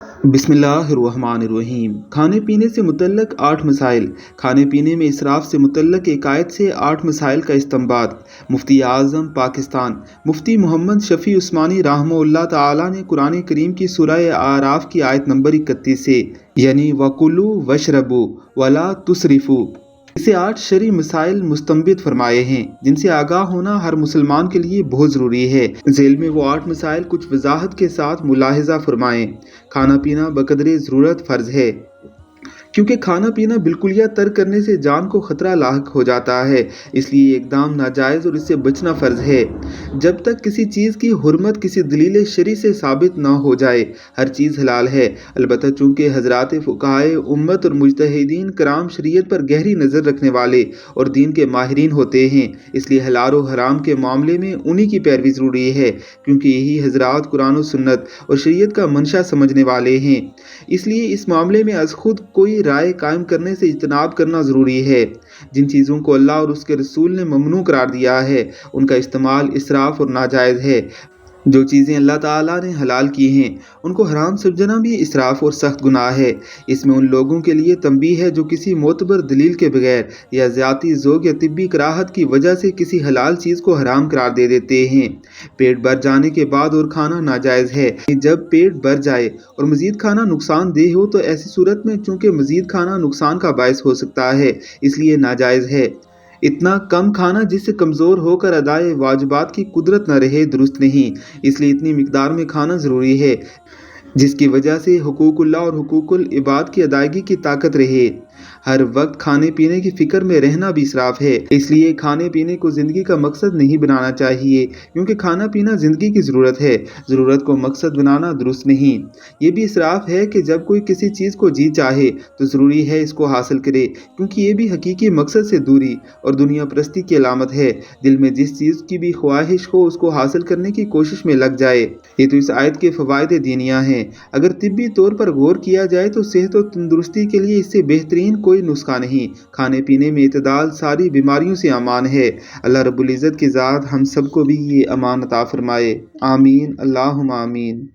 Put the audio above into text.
بسم اللہ الرحمن الرحیم۔ کھانے پینے سے متعلق 8 مسائل۔ کھانے پینے میں اسراف سے متعلق ایک آیت سے 8 مسائل کا استنباط۔ مفتی اعظم پاکستان مفتی محمد شفیع عثمانی رحمہ اللہ تعالی نے قرآن کریم کی سورہ اعراف کی آیت نمبر 31 سے یعنی وَكُلُوا وَاشْرَبُوا وَلَا تُسْرِفُوا اسے 8 شرعی مسائل مستنبط فرمائے ہیں جن سے آگاہ ہونا ہر مسلمان کے لیے بہت ضروری ہے۔ ذیل میں وہ 8 مسائل کچھ وضاحت کے ساتھ ملاحظہ فرمائیں۔ کھانا پینا بقدر ضرورت فرض ہے، کیونکہ کھانا پینا بالکلیہ ترک کرنے سے جان کو خطرہ لاحق ہو جاتا ہے، اس لیے اقدام ناجائز اور اس سے بچنا فرض ہے۔ جب تک کسی چیز کی حرمت کسی دلیل شرعی سے ثابت نہ ہو جائے ہر چیز حلال ہے، البتہ چونکہ حضرات فقہائے امت اور مجتہدین کرام شریعت پر گہری نظر رکھنے والے اور دین کے ماہرین ہوتے ہیں، اس لیے حلال و حرام کے معاملے میں انہی کی پیروی ضروری ہے، کیونکہ یہی حضرات قرآن و سنت اور شریعت کا منشا سمجھنے والے ہیں۔ اس لیے اس معاملے میں از خود کوئی رائے قائم کرنے سے اجتناب کرنا ضروری ہے۔ جن چیزوں کو اللہ اور اس کے رسول نے ممنوع قرار دیا ہے ان کا استعمال اسراف اور ناجائز ہے۔ جو چیزیں اللہ تعالیٰ نے حلال کی ہیں ان کو حرام سمجھنا بھی اسراف اور سخت گناہ ہے۔ اس میں ان لوگوں کے لیے تنبیہ ہے جو کسی معتبر دلیل کے بغیر یا ذاتی ذوق یا طبی کراہت کی وجہ سے کسی حلال چیز کو حرام قرار دے دیتے ہیں۔ پیٹ بھر جانے کے بعد اور کھانا ناجائز ہے۔ جب پیٹ بھر جائے اور مزید کھانا نقصان دہ ہو تو ایسی صورت میں چونکہ مزید کھانا نقصان کا باعث ہو سکتا ہے اس لیے ناجائز ہے۔ اتنا کم کھانا جس سے کمزور ہو کر ادائے واجبات کی قدرت نہ رہے درست نہیں، اس لیے اتنی مقدار میں کھانا ضروری ہے جس کی وجہ سے حقوق اللہ اور حقوق العباد کی ادائیگی کی طاقت رہے۔ ہر وقت کھانے پینے کی فکر میں رہنا بھی اسراف ہے، اس لیے کھانے پینے کو زندگی کا مقصد نہیں بنانا چاہیے، کیونکہ کھانا پینا زندگی کی ضرورت ہے، ضرورت کو مقصد بنانا درست نہیں۔ یہ بھی اسراف ہے کہ جب کوئی کسی چیز کو جی چاہے تو ضروری ہے اس کو حاصل کرے، کیونکہ یہ بھی حقیقی مقصد سے دوری اور دنیا پرستی کی علامت ہے۔ دل میں جس چیز کی بھی خواہش ہو اس کو حاصل کرنے کی کوشش میں لگ جائے۔ یہ تو اس آیت کے فوائد دینیہ ہیں۔ اگر طبی طور پر غور کیا جائے تو صحت و تندرستی کے لیے اس سے بہترین کوئی نسخہ نہیں۔ کھانے پینے میں اعتدال ساری بیماریوں سے امان ہے۔ اللہ رب العزت کی ذات ہم سب کو بھی یہ امان عطا فرمائے۔ آمین، اللہم آمین۔